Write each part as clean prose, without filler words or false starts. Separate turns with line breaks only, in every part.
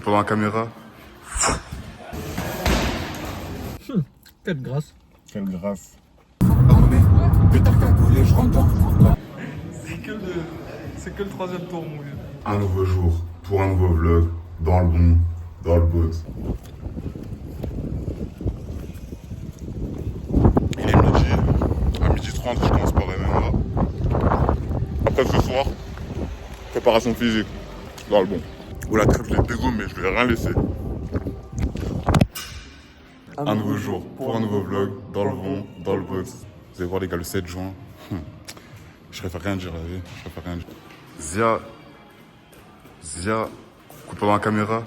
Coupé dans la caméra.
Quelle grâce.
Quelle grâce.
C'est que le troisième tour, mon vieux.
Un nouveau jour pour un nouveau vlog. Dans le bon, dans le beau. Il est midi. À 12h30, je commence par MMA. Après ce soir, préparation physique. Dans le bon. Ou la crêpe, je l'ai dégommée, je lui ai rien laissé. Un nouveau jour pour un nouveau vlog. Dans le bon, dans le beau. Vous allez voir les gars, le 7 juin. Je préfère rien dire, la vie. Je préfère rien dire. Zia, coupe dans la caméra.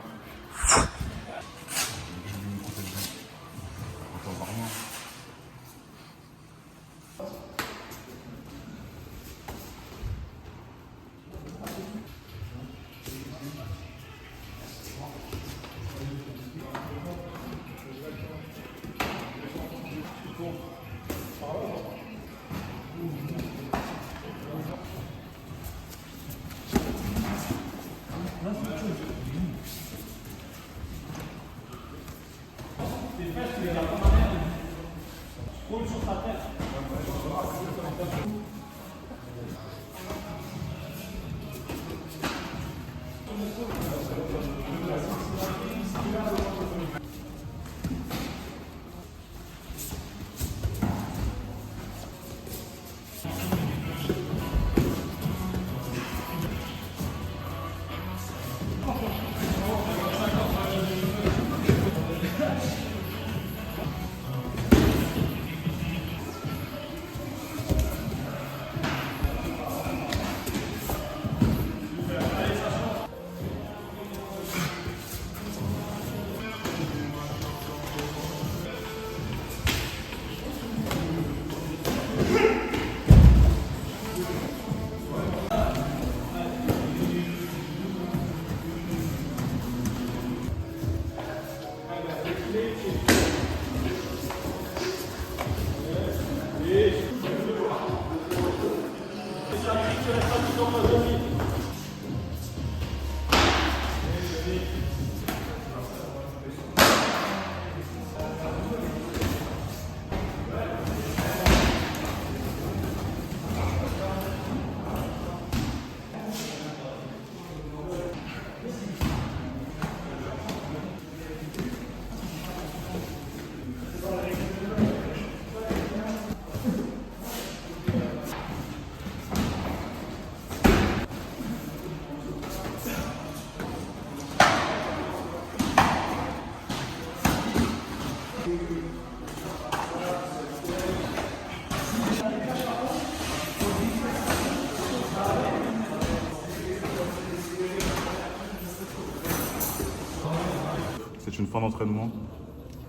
C'est une fin d'entraînement.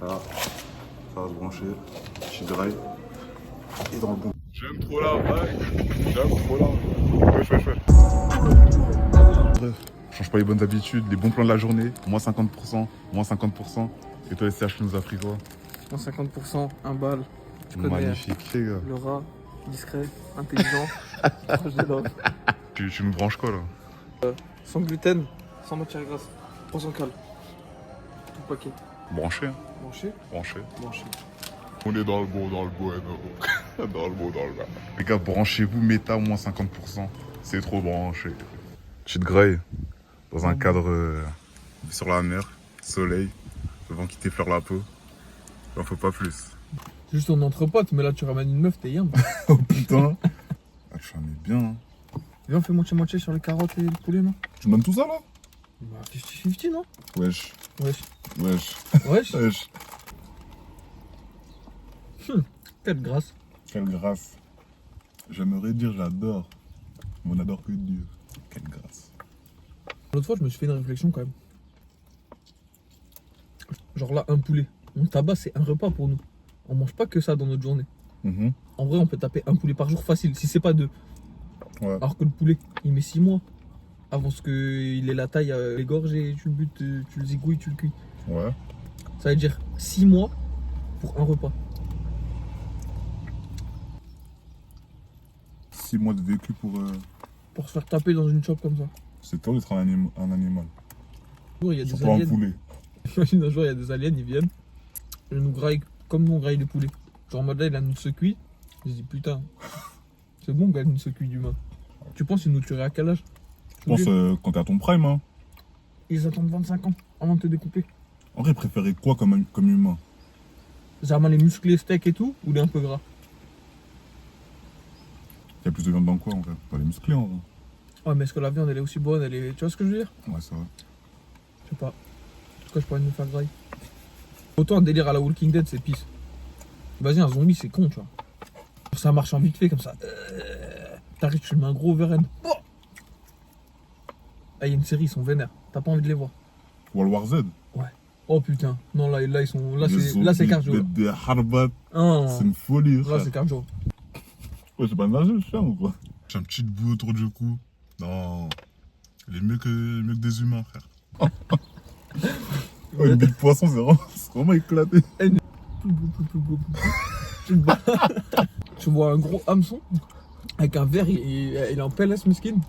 Là, ça va se brancher. Petit drive. Et dans le bon. J'aime trop la vibe. J'aime trop la vibe. Bref, change pas les bonnes habitudes, les bons plans de la journée. Moins 50%, moins 50%. Et toi, SCH, tu nous as pris quoi?
Moins 50%, un bal. Tu connais
Magnifique, les gars.
le rat, discret, intelligent, proche des love.
Tu nous branches quoi là?
Sans gluten, sans matière grasse, 300 cal. Tout paquet.
Branché, hein.
Branché,
Branché.
branché.
On est dans le beau, dans le beau, dans le beau, dans le bas. Les gars, branchez-vous, méta moins 50%. C'est trop branché. Petite graille, dans un cadre sur la mer, soleil, le vent qui t'effleure la peau. Il en faut pas plus.
Juste on entre potes, mais là tu ramènes une meuf, t'es yam.
Oh putain. Ah, tu en es bien. Hein.
Viens, on fait moitié-moitié sur les carottes et le poulet, non?
Tu me donnes tout ça là?
Bah, 50-50, non?
Wesh,
Wesh.
wesh,
Wesh.
wesh.
Quelle grâce.
Quelle grâce. J'aimerais dire j'adore, mais on n'adore que Dieu. Quelle grâce.
L'autre fois, je me suis fait une réflexion quand même. Genre là, un poulet. Mon tabac, c'est un repas pour nous. On mange pas que ça dans notre journée. En vrai, on peut taper un poulet par jour facile, si c'est pas deux.
Ouais.
Alors que le poulet, il met 6 mois avant qu'il ait la taille, les gorges et tu le butes, tu le zigouilles, tu le cuis.
Ouais.
Ça veut dire 6 mois pour un repas.
6 mois de vécu pour.
Pour se faire taper dans une chope comme ça.
C'est toi d'être un animal.
jour, il y a
Ils sont
des
pas un
aliens.
poulet.
Imagine un jour, il y a des aliens, ils viennent. Ils nous graillent comme nous on graille les poulets. Genre en mode là, il a nous se cuit. Je dis putain, c'est bon qu'elle nous se cuit d'humain. Tu penses qu'ils nous tueraient à quel âge?
Je pense quand t'es à ton prime, hein.
Ils attendent 25 ans avant de te découper.
En vrai, ils préféraient quoi comme humain?
Genre les musclés steak et tout, ou les un peu gras?
Il y a plus de viande dans quoi en vrai? Pas les musclés en vrai.
Ouais, mais est-ce que la viande elle est aussi bonne, elle est... Tu vois ce que je veux dire?
Ouais, c'est vrai.
Je sais pas. En tout cas, je pourrais me faire graille. Autant un délire à la Walking Dead, c'est pisse. Vas-y, un zombie, c'est con, tu vois. Ça marche en vite fait comme ça. T'arrives, tu mets un gros overhead. Oh, ah, il y a une série, ils sont vénères. T'as pas envie de les voir.
World War Z.
Oh putain. Non, là ils sont. Là,
Les
c'est cardio. Là.
Des harbat.
Ah,
C'est une folie.
là,
Frère.
c'est cardio.
Ouais, c'est pas nager, le chien ou quoi? J'ai un petit bout autour du cou. Non. Il est mieux que des humains, frère. Ouais, une bille de poisson, c'est vraiment éclaté.
Tu vois un gros hameçon avec un verre, il est en PLS mesquine.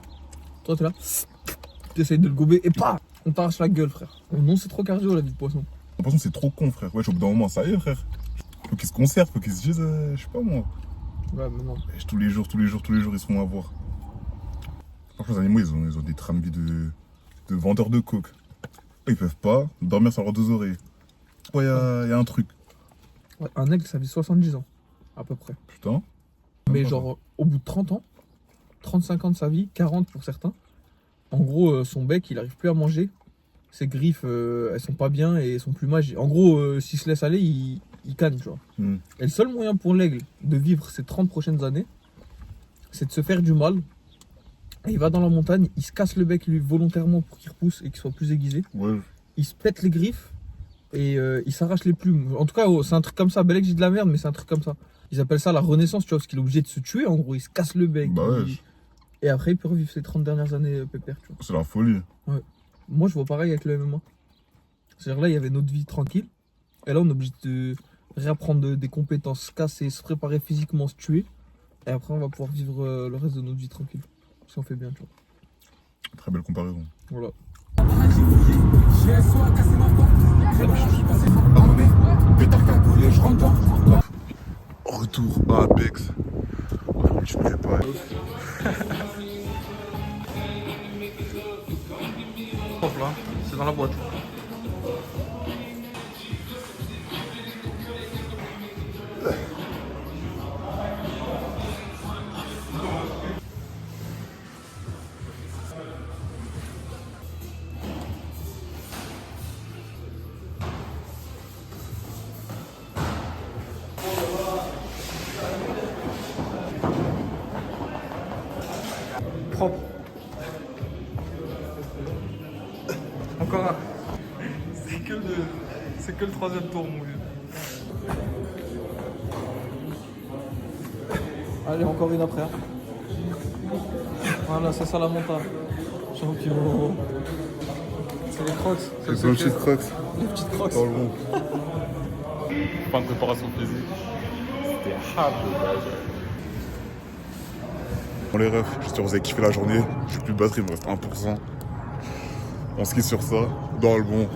Toi, t'es là. T'essayes de le gober et pas. On t'arrache la gueule, frère. Non, c'est trop cardio la vie de poisson.
Le poisson, c'est trop con, frère. Ouais, au bout d'un moment, ça y est, frère. Faut qu'ils se conservent, faut qu'ils se disent, je sais pas moi.
Ouais, mais non.
Tous les jours, ils se font avoir. Franchement, les animaux, ils ont des trains de vie de vendeurs de coke. Ils peuvent pas dormir sur leurs deux oreilles. Ouais, y a un truc.
Ouais, un aigle, ça vit 70 ans, à peu près.
Putain.
Mais genre, au bout de 30 ans, 35 ans de sa vie, 40 pour certains, en gros, son bec, il arrive plus à manger. Ses griffes, elles sont pas bien et son plumage, en gros, s'il se laisse aller, il canne, tu vois. Et le seul moyen pour l'aigle de vivre ces 30 prochaines années, c'est de se faire du mal. Et il va dans la montagne, il se casse le bec lui volontairement pour qu'il repousse et qu'il soit plus aiguisé.
Ouais.
Il se pète les griffes et il s'arrache les plumes. En tout cas, c'est un truc comme ça. Belek, j'ai de la merde, mais c'est un truc comme ça. Ils appellent ça la renaissance, tu vois, parce qu'il est obligé de se tuer. En gros, il se casse le bec.
Bah ouais.
Et après, il peut revivre ses 30 dernières années pépère, tu vois.
C'est la folie.
Ouais. Moi, je vois pareil avec le MMA. C'est-à-dire là, il y avait notre vie tranquille. Et là, on est obligé de réapprendre des compétences, se casser, se préparer physiquement, se tuer. Et après, on va pouvoir vivre le reste de notre vie tranquille. Si on fait bien, tu vois.
Très belle comparaison.
Voilà.
Retour à Apex. Je ne pas.
Hop là, c'est dans la boîte. Propre. Encore un. C'est que le troisième tour, mon vieux. Allez, encore une après. Hein. Voilà, c'est ça la montagne. Champion. C'est les crocs.
C'est les petites crocs.
Les petites crocs.
Dans le bon.
Fin de préparation physique. C'était hard de base.
Bon les refs, j'espère que vous avez kiffé la journée. J'ai plus de batterie, il me reste 1%. On se quitte sur ça. Dans le bon.